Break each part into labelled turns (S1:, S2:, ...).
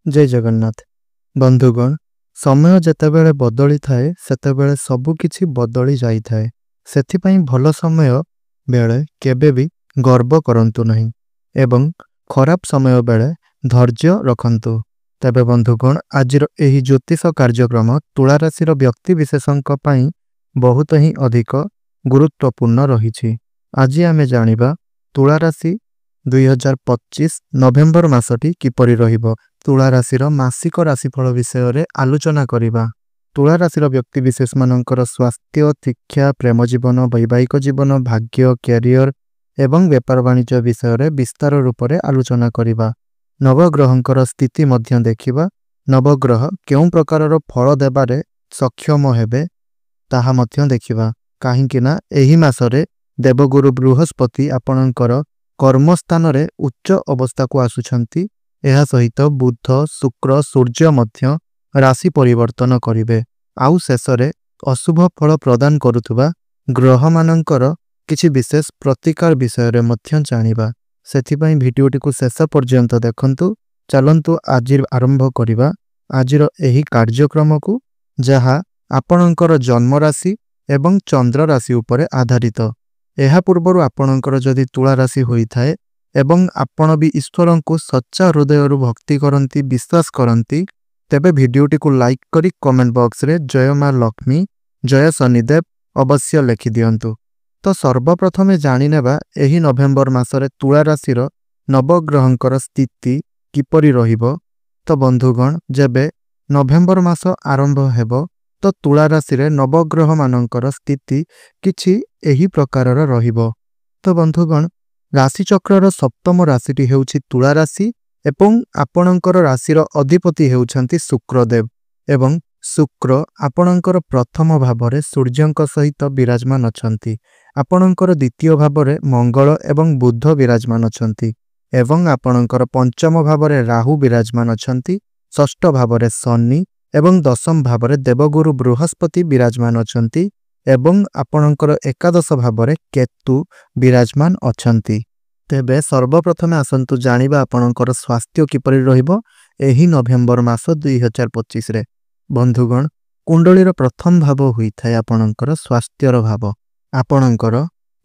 S1: जय जगन्नाथ बंधुगण समय जेतेबेले बदली थाए सेतेबेले सबु किछि बदली जाई थाए। सेथिपई भल समय बेले केबे भी गर्व करंतु नहीं एवं खराब समय बेले धैर्य रखंतु। तबे बंधुगण आजिर एही ज्योतिष कार्यक्रम तुला राशिर व्यक्ति विशेषंक पई बहुत ही अधिक गुरुत्वपूर्ण रहिछि। आज आमे जानिबा तुला राशि 2025 नवेम्बर मासटी किपरि रहिबो। तुला राशिर मासिक राशिफल विषय रे आलोचना करिबा। तुला राशिर व्यक्ति विशेष मानकर स्वास्थ्य, शिक्षा, प्रेम जीवन, वैवाहिक जीवन, भाग्य, कैरियर एवं व्यापार वाणिज्य विषय रे विस्तार रूप से आलोचना करिबा। नवग्रहंकर स्थिति मध्य देखिबा। नवग्रह केउं प्रकारर फल देबारे सक्षम हेबे ताहा मध्य देखिबा। काहींकिना एही मासरे देवगुरु बृहस्पति आपणकर कर्मस्थान रे उच्च अवस्था को आसुछंती। एहा सहित बुध, शुक्र, सूर्य मध्य राशि परिवर्तन करिवे। आउ शेषरे अशुभ फल प्रदान करुथुबा ग्रह मानकर किछि विशेष प्रतिकार विषय रे मध्य जानिबा। सेथिपई भिडियोटी को शेष पर्यंत देखंतु। चलंतु आज आरंभ करिबा आजिर एही कार्यक्रम को, जहा आपणकर जन्म राशि एवं चंद्र राशि उपरे आधारित। एहा पूर्वरु आपणकर जदि तुला राशि होई थाए एवं आपण भी ईश्वर को सच्चा हृदय भक्ति करंती, विश्वास करंती, तेबे भिडियोटी को लाइक करी कमेंट बॉक्स रे जय मां लक्ष्मी, जय शनिदेव अवश्य लिखि दियंतु। तो सर्वप्रथमे जानिनेबा एही नवेम्बर मासरे तुला राशिर नवग्रहंकर स्थिति किपरि रहिबो। तो बंधुगण जेबे नवेम्बर मास आरंभ हेबो तो तुला राशि रे नवग्रह मानकर स्थिति किछि एही प्रकारर रहिबो। तो बंधुगण राशि चक्रर सप्तम राशिटी हेउछि तुला राशि एवं आपणकर राशिर अधिपति हेउछंती शुक्रदेव एवं शुक्र आपणकर प्रथम भावरे सूर्यंक सहित विराजमान अछंती। आपणकर द्वितीय भावरे मंगल एवं बुध विराजमान अछंती एवं आपणकर पंचम भावरे राहु विराजमान अछंती। षष्ठ भावरे शनि एवं दशम भावरे देवगुरु बृहस्पति विराजमान अछंती एवं आपणकर एकादश भावरे केतु विराजमान अछंती। तेबे सर्वप्रथमे आसंतु जानिबा आपणकर स्वास्थ्य किपरि रहिबो एही नवेम्बर मास 2025 रे। बंधुगण कुंडलीर प्रथम भाव होई थाए आपणकर स्वास्थ्यर भाव, आपणकर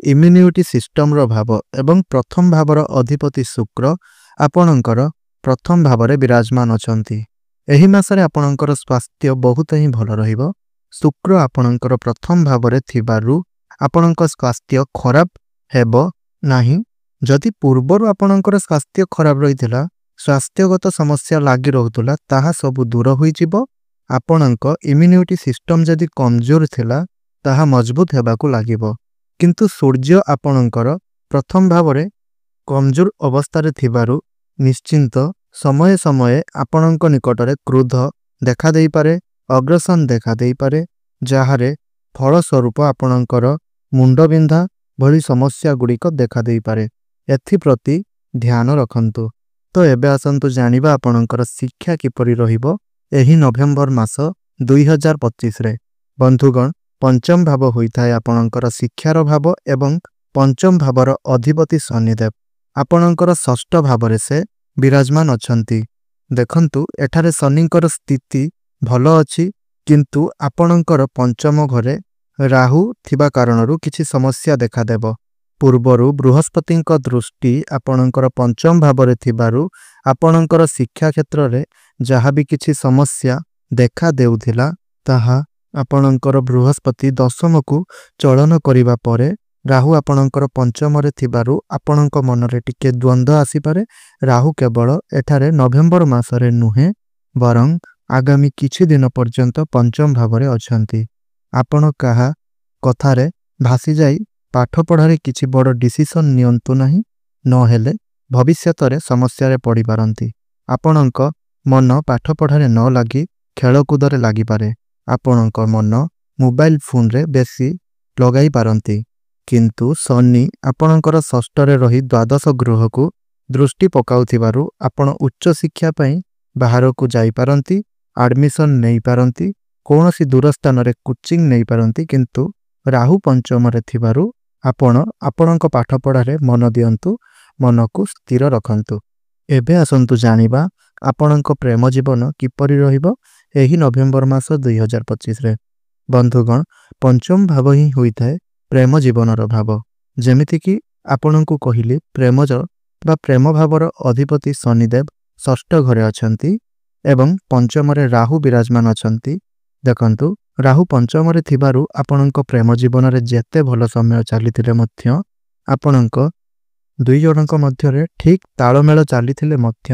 S1: इम्यूनिटी सिस्टम रो भाव एवं प्रथम भावर अधिपति शुक्र आपणकर प्रथम भावरे विराजमान अछंती। एही मासरे आपणकर स्वास्थ्य बहुत ही भल रहिबो। शुक्र आपणकर प्रथम भावरे थिबारु आपणकर स्वास्थ्य खराब हेबो नाही। जदि पूर्वरु आपणकर स्वास्थ्य खराब रहिथिला, स्वास्थ्यगत समस्या लागि रहुतुला, ताहा सब दूर होई जिवो। आपणक इम्यूनिटी सिस्टम जदि कमजोर थिला ताहा मजबूत हेबाकु लागिबो। किंतु सूर्य आपणकर प्रथम भावरे कमजोर अवस्था थिबारु निश्चिंत समय समय आपणक निकटरे क्रोध देखा देई पारे, अग्रसन देखा देई पारे, जाहारे फल स्वरूप आपणकर मुंडबिंधा भली समस्या गुड़िक देखा देई पारे। एथि प्रति ध्यान रखंतु। तो एबे आसंतु जानिबा आपणकर शिक्षा किपरि रहिबो एही नवेम्बर मास 2025 रे। बंधुगण पंचम भाव होई थाए आपणकर शिक्षार भाव एवं पंचम भावर अधिपति शनिदेव आपणकर षष्ठ भावरे से विराजमान अछंती। देखंतु एठारे शनिकर स्थिति भल अछि, किंतु आपणकर पंचम घरे राहु थिबा कारणरु किछि समस्या देखा देबो। पूर्वरु बृहस्पतिंक दृष्टि आपणकर पंचम भावरे थिबारु आपणकर शिक्षा क्षेत्र रे जहा भी किछि समस्या देखा देउथिला, ताहा आपणकर बृहस्पति दशम को चलन करिबा परे राहु आपणकर पंचम रे थिबारु आपणक मनरे टिके द्वंद्व आसी पारे। राहु केवल एठारे नवेम्बर मासरे नुहे, बरं आगामी किछि दिन पर्यंत पंचम भावरे अछंती। आपण कहा कथारे भासी जाई पाठ पढ़ारे किछि बड़ डिसिशन नियंतु नाही, नहेले भविष्यतरे समस्या रे पड़ी पारंती। आपणक मन पाठ पढ़ारे न लागी खेलकूदरे लागी पारे। आपणक मन मोबाइल फोन रे बेसी लगाई पारंती। किंतु शनि आपणकर षष्ठ रे रही द्वादश गृह को दृष्टि पकाउथिबारु आपण उच्च शिक्षा पई बाहर को जाई पारंती, एडमिशन नहीं पारंती, कौनसी दूर स्थान रे कोचिंग नहीं पारंती। किंतु राहु पंचम रे थिबारु आपण आपणक पाठ पढ़ारे मन दियंतु, मन को स्थिर रखंतु। एबे आसंतु जानिबा ଆପଣଙ୍କ ପ୍ରେମ ଜୀବନ କିପରି ରହିବ ଏହି ନଭେମ୍ବର ମାସ 2025ରେ। ବନ୍ଧୁଗଣ, ପଞ୍ଚମ ଭାବ ହିଁ ହୋଇଥାଏ ପ୍ରେମ ଜୀବନର ଭାବ। ଯେମିତିକି ଆପଣଙ୍କୁ କହିଲି, ପ୍ରେମଜ ବା ପ୍ରେମ ଭାବର ଅଧିପତି ଶନିଦେବ ଷଷ୍ଠ ଘରେ ଅଛନ୍ତି ଏବଂ ପଞ୍ଚମରେ ରାହୁ ବିରାଜମାନ ଅଛନ୍ତି। ଦେଖନ୍ତୁ, ରାହୁ ପଞ୍ଚମରେ ଥିବାରୁ ଆପଣଙ୍କ ପ୍ରେମ ଜୀବନରେ ଯେତେ ଭଲ ସମୟ ଚାଲିଥିଲେ ମଧ୍ୟ, ଆପଣଙ୍କ ଦୁଇ ଜଣଙ୍କ ମଧ୍ୟରେ ଠିକ୍ ତାଳମେଳ ଚାଲିଥିଲେ ମଧ୍ୟ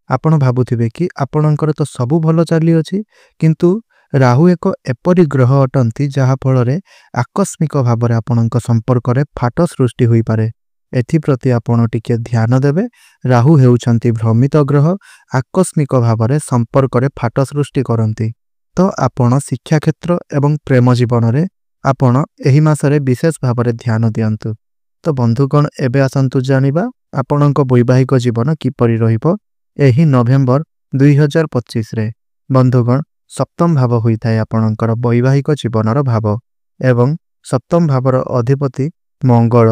S1: ଆପଣ ଭାବୁଥିବେ କି ଆପଣଙ୍କର ତ ସବୁ ଭଲ ଚାଲିଅଛି, କିନ୍ତୁ ରାହୁ ଏକ ଏପରି ଗ୍ରହ ଅଟନ୍ତି ଯାହାଫଳରେ ଆକସ୍ମିକ ଭାବରେ ଆପଣଙ୍କ ସମ୍ପର୍କରେ ଫାଟ ସୃଷ୍ଟି ହୋଇପାରେ। ଏଥିପ୍ରତି ଆପଣ ଟିକେ ଧ୍ୟାନ ଦେବେ। ରାହୁ ହେଉଛନ୍ତି ଭ୍ରମିତ ଗ୍ରହ, ଆକସ୍ମିକ ଭାବରେ ସମ୍ପର୍କରେ ଫାଟ ସୃଷ୍ଟି କରନ୍ତି। ତ ଆପଣ ଶିକ୍ଷାକ୍ଷେତ୍ର ଏବଂ ପ୍ରେମ ଜୀବନରେ ଆପଣ ଏହି ମାସରେ ବିଶେଷ ଭାବରେ ଧ୍ୟାନ ଦିଅନ୍ତୁ। ତ ବନ୍ଧୁଗଣ, ଏବେ ଆସନ୍ତୁ ଜାଣିବା ଆପଣଙ୍କ ବୈବାହିକ ଜୀବନ କିପରି ରହିବ ଏହି ନଭେମ୍ବର 2025ରେ। ବନ୍ଧୁଗଣ, ସପ୍ତମ ଭାବ ହୋଇଥାଏ ଆପଣଙ୍କର ବୈବାହିକ ଜୀବନର ଭାବ ଏବଂ ସପ୍ତମ ଭାବର ଅଧିପତି ମଙ୍ଗଳ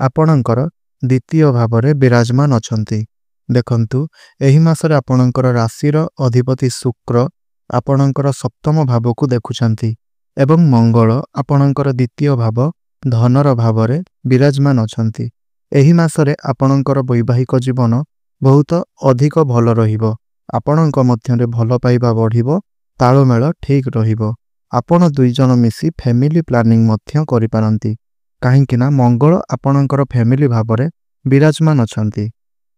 S1: ଆପଣଙ୍କର ଦ୍ୱିତୀୟ ଭାବରେ ବିରାଜମାନ ଅଛନ୍ତି। ଦେଖନ୍ତୁ, ଏହି ମାସରେ ଆପଣଙ୍କର ରାଶିର ଅଧିପତି ଶୁକ୍ର ଆପଣଙ୍କର ସପ୍ତମ ଭାବକୁ ଦେଖୁଛନ୍ତି ଏବଂ ମଙ୍ଗଳ ଆପଣଙ୍କର ଦ୍ୱିତୀୟ ଭାବ ଧନର ଭାବରେ ବିରାଜମାନ ଅଛନ୍ତି। ଏହି ମାସରେ ଆପଣଙ୍କର ବୈବାହିକ ଜୀବନ ବହୁତ ଅଧିକ ଭଲ ରହିବ। ଆପଣଙ୍କ ମଧ୍ୟରେ ଭଲ ପାଇବା ବଢ଼ିବ, ତାଳମେଳ ଠିକ୍ ରହିବ। ଆପଣ ଦୁଇ ଜଣ ମିଶି ଫ୍ୟାମିଲି ପ୍ଲାନିଂ ମଧ୍ୟ କରିପାରନ୍ତି, କାହିଁକିନା ମଙ୍ଗଳ ଆପଣଙ୍କର ଫ୍ୟାମିଲି ଭାବରେ ବିରାଜମାନ ଅଛନ୍ତି।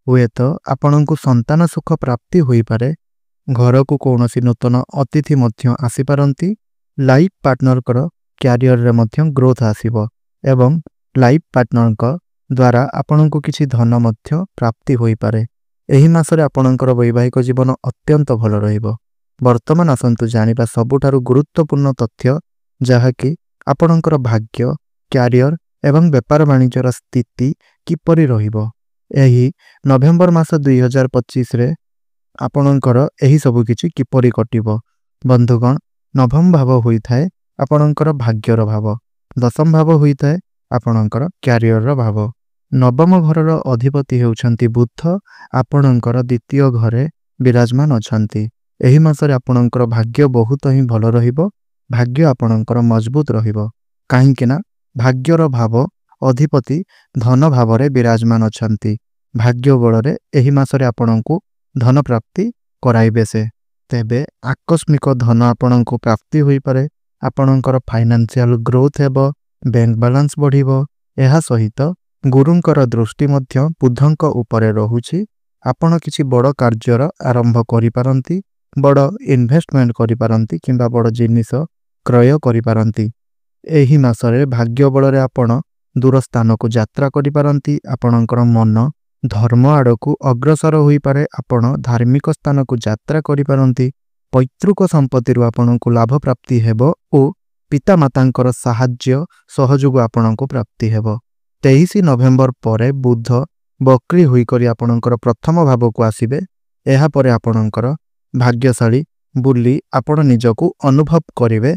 S1: ହୁଏତ ଆପଣଙ୍କୁ ସନ୍ତାନ ସୁଖ ପ୍ରାପ୍ତି ହୋଇପାରେ, ଘରକୁ କୌଣସି ନୂତନ ଅତିଥି ମଧ୍ୟ ଆସିପାରନ୍ତି। ଲାଇଫ୍ ପାର୍ଟନରଙ୍କର କ୍ୟାରିୟରରେ ମଧ୍ୟ ଗ୍ରୋଥ ଆସିବ ଏବଂ ଲାଇଫ୍ ପାର୍ଟନରଙ୍କ ଦ୍ୱାରା ଆପଣଙ୍କୁ କିଛି ଧନ ମଧ୍ୟ ପ୍ରାପ୍ତି ହୋଇପାରେ। ଏହି ମାସରେ ଆପଣଙ୍କର ବୈବାହିକ ଜୀବନ ଅତ୍ୟନ୍ତ ଭଲ ରହିବ। ବର୍ତ୍ତମାନ ଆସନ୍ତୁ ଜାଣିବା ସବୁଠାରୁ ଗୁରୁତ୍ୱପୂର୍ଣ୍ଣ ତଥ୍ୟ, ଯାହାକି ଆପଣଙ୍କର ଭାଗ୍ୟ, କ୍ୟାରିୟର ଏବଂ ବେପାର ବାଣିଜ୍ୟର ସ୍ଥିତି କିପରି ରହିବ। ଏହି ନଭେମ୍ବର ମାସ 2025ରେ ଆପଣଙ୍କର ଏହି ସବୁ କିଛି କିପରି କଟିବ। ବନ୍ଧୁଗଣ, ନବମ ଭାବ ହୋଇଥାଏ ଆପଣଙ୍କର ଭାଗ୍ୟର ଭାବ, ଦଶମ ଭାବ ହୋଇଥାଏ ଆପଣଙ୍କର କ୍ୟାରିୟରର ଭାବ। ନବମ ଘରର ଅଧିପତି ହେଉଛନ୍ତି ବୁଧ, ଆପଣଙ୍କର ଦ୍ୱିତୀୟ ଘରେ ବିରାଜମାନ ଅଛନ୍ତି। ଏହି ମାସରେ ଆପଣଙ୍କର ଭାଗ୍ୟ ବହୁତ ହିଁ ଭଲ ରହିବ। ଭାଗ୍ୟ ଆପଣଙ୍କର ମଜବୁତ ରହିବ, କାହିଁକିନା ଭାଗ୍ୟର ଭାବ ଅଧିପତି ଧନ ଭାବରେ ବିରାଜମାନ ଅଛନ୍ତି। ଭାଗ୍ୟ ବଳରେ ଏହି ମାସରେ ଆପଣଙ୍କୁ ଧନ ପ୍ରାପ୍ତି କରାଇବେ ସେ। ତେବେ ଆକସ୍ମିକ ଧନ ଆପଣଙ୍କୁ ପ୍ରାପ୍ତି ହୋଇପାରେ, ଆପଣଙ୍କର ଫାଇନାନ୍ସିଆଲ ଗ୍ରୋଥ ହେବ, ବ୍ୟାଙ୍କ ବାଲାନ୍ସ ବଢ଼ିବ। ଏହା ସହିତ ଗୁରୁଙ୍କର ଦୃଷ୍ଟି ମଧ୍ୟ ବୁଧଙ୍କ ଉପରେ ରହୁଛି। ଆପଣ କିଛି ବଡ଼ କାର୍ଯ୍ୟର ଆରମ୍ଭ କରିପାରନ୍ତି, ବଡ଼ ଇନଭେଷ୍ଟମେଣ୍ଟ କରିପାରନ୍ତି କିମ୍ବା ବଡ଼ ଜିନିଷ କ୍ରୟ କରିପାରନ୍ତି। ଏହି ମାସରେ ଭାଗ୍ୟ ବଳରେ ଆପଣ ଦୂର ସ୍ଥାନକୁ ଯାତ୍ରା କରିପାରନ୍ତି। ଆପଣଙ୍କର ମନ ଧର୍ମ ଆଡ଼କୁ ଅଗ୍ରସର ହୋଇପାରେ, ଆପଣ ଧାର୍ମିକ ସ୍ଥାନକୁ ଯାତ୍ରା କରିପାରନ୍ତି। ପୈତୃକ ସମ୍ପତ୍ତିରୁ ଆପଣଙ୍କୁ ଲାଭ ପ୍ରାପ୍ତି ହେବ ଓ ପିତାମାତାଙ୍କର ସାହାଯ୍ୟ ସହଯୋଗ ଆପଣଙ୍କୁ ପ୍ରାପ୍ତି ହେବ। 23 ନଭେମ୍ବର ପରେ ବୁଧ ବକ୍ରି ହୋଇକରି ଆପଣଙ୍କର ପ୍ରଥମ ଭାବକୁ ଆସିବେ। ଏହାପରେ ଆପଣଙ୍କର ଭାଗ୍ୟଶାଳୀ ବୋଲି ଆପଣ ନିଜକୁ ଅନୁଭବ କରିବେ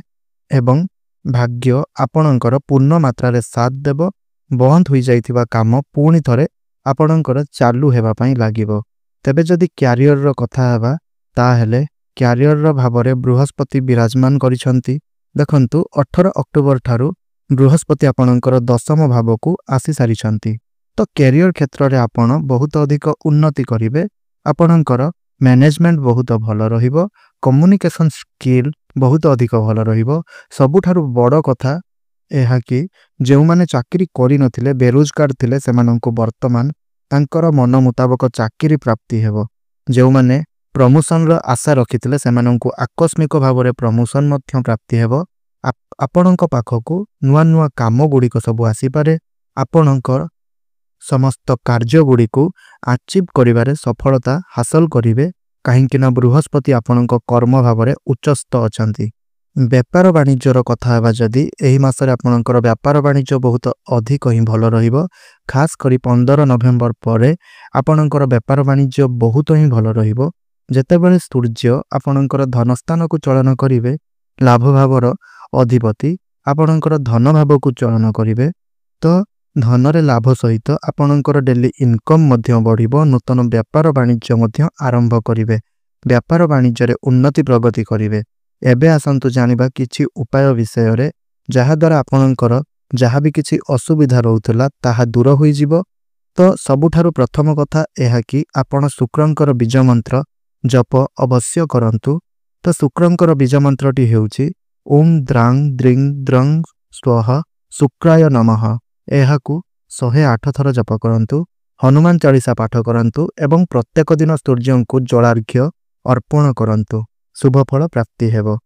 S1: ଏବଂ ଭାଗ୍ୟ ଆପଣଙ୍କର ପୂର୍ଣ୍ଣ ମାତ୍ରାରେ ସାଥ ଦେବ। ବନ୍ଦ ହୋଇଯାଇଥିବା କାମ ପୁଣି ଥରେ ଆପଣଙ୍କର ଚାଲୁ ହେବା ପାଇଁ ଲାଗିବ। ତେବେ ଯଦି କ୍ୟାରିୟରର କଥା ହେବା, ତାହେଲେ କ୍ୟାରିୟରର ଭାବରେ ବୃହସ୍ପତି ବିରାଜମାନ କରିଛନ୍ତି। ଦେଖନ୍ତୁ, 18 ଅକ୍ଟୋବର ଠାରୁ ବୃହସ୍ପତି ଆପଣଙ୍କର ଦଶମ ଭାବକୁ ଆସିସାରିଛନ୍ତି। ତ କ୍ୟାରିୟର କ୍ଷେତ୍ରରେ ଆପଣ ବହୁତ ଅଧିକ ଉନ୍ନତି କରିବେ। ଆପଣଙ୍କର ମ୍ୟାନେଜମେଣ୍ଟ ବହୁତ ଭଲ ରହିବ, କମ୍ୟୁନିକେସନ୍ ସ୍କିଲ୍ ବହୁତ ଅଧିକ ଭଲ ରହିବ। ସବୁଠାରୁ ବଡ଼ କଥା ଏହା କି ଯେଉଁମାନେ ଚାକିରି କରିନଥିଲେ, ବେରୋଜଗାର ଥିଲେ, ସେମାନଙ୍କୁ ବର୍ତ୍ତମାନ ତାଙ୍କର ମନ ମୁତାବକ ଚାକିରି ପ୍ରାପ୍ତି ହେବ। ଯେଉଁମାନେ ପ୍ରମୋସନର ଆଶା ରଖିଥିଲେ, ସେମାନଙ୍କୁ ଆକସ୍ମିକ ଭାବରେ ପ୍ରମୋସନ ମଧ୍ୟ ପ୍ରାପ୍ତି ହେବ। ଆପଣଙ୍କ ପାଖକୁ ନୂଆ ନୂଆ କାମ ଗୁଡ଼ିକ ସବୁ ଆସିପାରେ। ଆପଣଙ୍କର ସମସ୍ତ କାର୍ଯ୍ୟଗୁଡ଼ିକୁ ଆଚିଭ୍ କରିବାରେ ସଫଳତା ହାସଲ କରିବେ, କାହିଁକିନା ବୃହସ୍ପତି ଆପଣଙ୍କ କର୍ମ ଭାବରେ ଉଚ୍ଚସ୍ଥ ଅଛନ୍ତି। ବେପାର ବାଣିଜ୍ୟର କଥା ହେବା ଯଦି, ଏହି ମାସରେ ଆପଣଙ୍କର ବ୍ୟାପାର ବାଣିଜ୍ୟ ବହୁତ ଅଧିକ ହିଁ ଭଲ ରହିବ। ଖାସ୍ କରି 15 ନଭେମ୍ବର ପରେ ଆପଣଙ୍କର ବେପାର ବାଣିଜ୍ୟ ବହୁତ ହିଁ ଭଲ ରହିବ। ଯେତେବେଳେ ସୂର୍ଯ୍ୟ ଆପଣଙ୍କର ଧନସ୍ଥାନକୁ ଚଳନ କରିବେ, ଲାଭ ଭାବର ଅଧିପତି ଆପଣଙ୍କର ଧନ ଭାବକୁ ଚଳନ କରିବେ, ତ ଧନରେ ଲାଭ ସହିତ ଆପଣଙ୍କର ଡେଲି ଇନକମ୍ ମଧ୍ୟ ବଢ଼ିବ। ନୂତନ ବ୍ୟାପାର ବାଣିଜ୍ୟ ମଧ୍ୟ ଆରମ୍ଭ କରିବେ। व्यापार वाणिज्य उन्नति प्रगति करिवे। एबे आसंतु जानिबा किछि उपाय विषय रे जहा द्वारा आपणकर जहा भी किछि असुविधा रहउतला ताहा दूर होई जिवो। तो सबुठारु प्रथम कथा एहा कि आपण शुक्रंकर बीज मंत्र जप अवश्य करंतु। तो शुक्रंकर बीज मंत्रटी हेउछि ओम द्रांग द्रिंग द्रंग स्वः शुक्राय नमः। एहाकु 108 थर जप करंतु। हनुमान चालीसा पाठ करंतु एवं प्रत्येक दिन सूर्य को जलार्घ्य अर्पण करंतु। शुभ फल प्राप्ति हेबो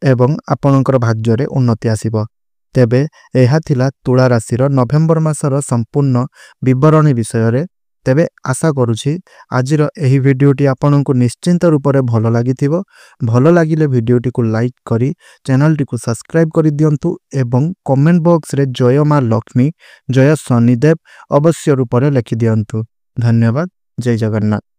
S1: एवं आपणकर भाग्य उन्नति आसिबो। तेबे एहा थिला तुला राशिर नवेम्बर मासर संपूर्ण विवरणी विषय रे। तेबे आशा करुछि आजिर एही भिडियोटी आपनकु निश्चिंत रूप से भल लागिथिबो। भल लागिले भिडियोटी को लाइक करी चैनल को सब्सक्राइब करि दियंतु एवं कमेंट बॉक्स रे जय मां लक्ष्मी जय शनिदेव अवश्य रूप से लिखि दियंतु। धन्यवाद। जय जगन्नाथ।